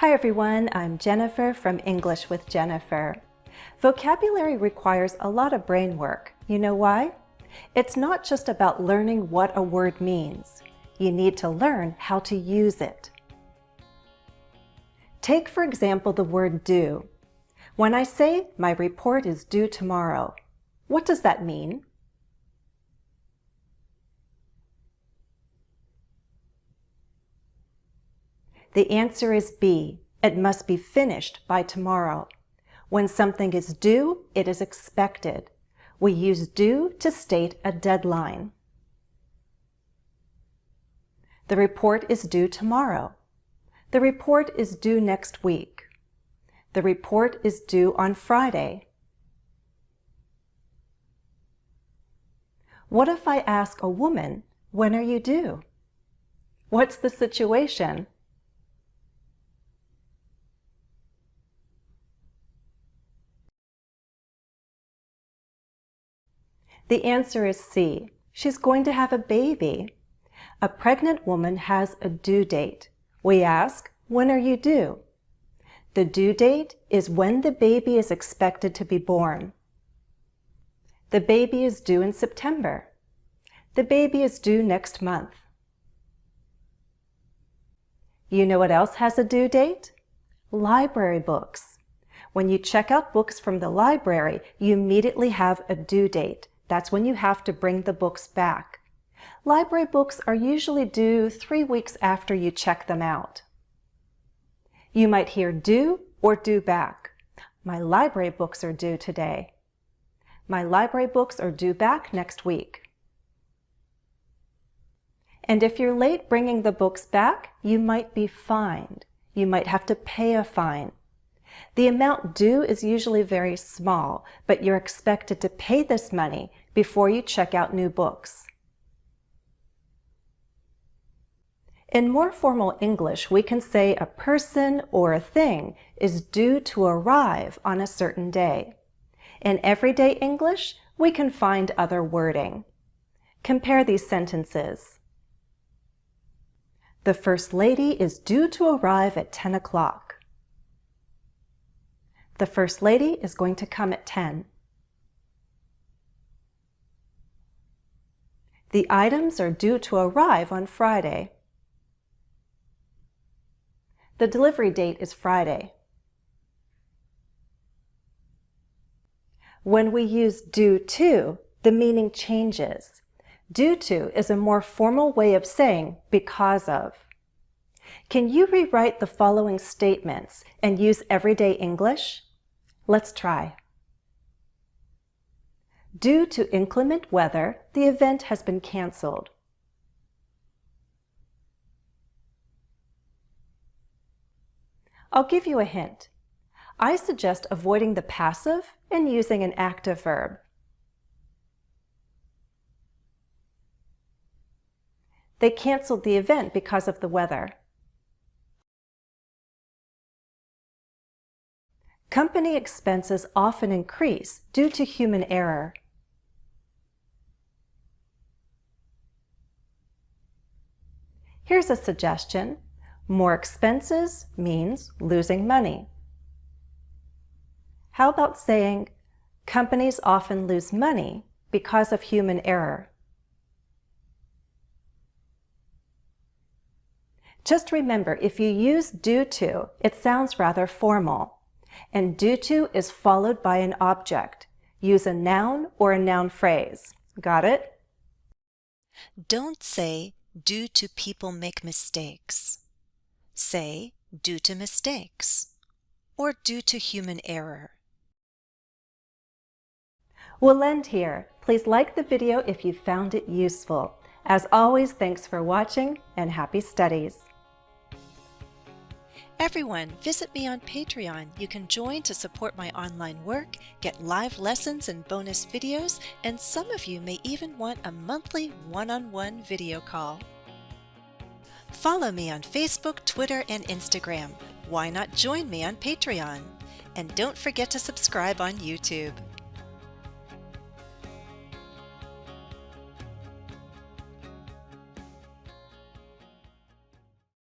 Hi everyone, I'm Jennifer from English with Jennifer. Vocabulary requires a lot of brain work. You know why? It's not just about learning what a word means. You need to learn how to use it. Take, for example, the word due. When I say my report is due tomorrow, what does that mean? The answer is B. It must be finished by tomorrow. When something is due, it is expected. We use due to state a deadline. The report is due tomorrow. The report is due next week. The report is due on Friday. What if I ask a woman, when are you due? What's the situation? The answer is C. She's going to have a baby. A pregnant woman has a due date. We ask, when are you due? The due date is when the baby is expected to be born. The baby is due in September. The baby is due next month. You know what else has a due date? Library books. When you check out books from the library, you immediately have a due date. That's when you have to bring the books back. Library books are usually due 3 weeks after you check them out. You might hear due or due back. My library books are due today. My library books are due back next week. And if you're late bringing the books back, you might be fined. You might have to pay a fine. The amount due is usually very small, but you're expected to pay this money before you check out new books. In more formal English, we can say a person or a thing is due to arrive on a certain day. In everyday English, we can find other wording. Compare these sentences. The First Lady is due to arrive at 10 o'clock. The First Lady is going to come at 10. The items are due to arrive on Friday. The delivery date is Friday. When we use due to, the meaning changes. Due to is a more formal way of saying because of. Can you rewrite the following statements and use everyday English? Let's try. Due to inclement weather, the event has been canceled. I'll give you a hint. I suggest avoiding the passive and using an active verb. They canceled the event because of the weather. Company expenses often increase due to human error. Here's a suggestion. More expenses means losing money. How about saying, companies often lose money because of human error? Just remember, if you use due to, it sounds rather formal. And due to is followed by an object. Use a noun or a noun phrase. Got it? Don't say, due to people make mistakes. Say, due to mistakes, or due to human error. We'll end here. Please like the video if you found it useful. As always, thanks for watching and happy studies. Everyone, visit me on Patreon. You can join to support my online work, get live lessons and bonus videos, and some of you may even want a monthly one-on-one video call. Follow me on Facebook, Twitter, and Instagram. Why not join me on Patreon? And don't forget to subscribe on YouTube.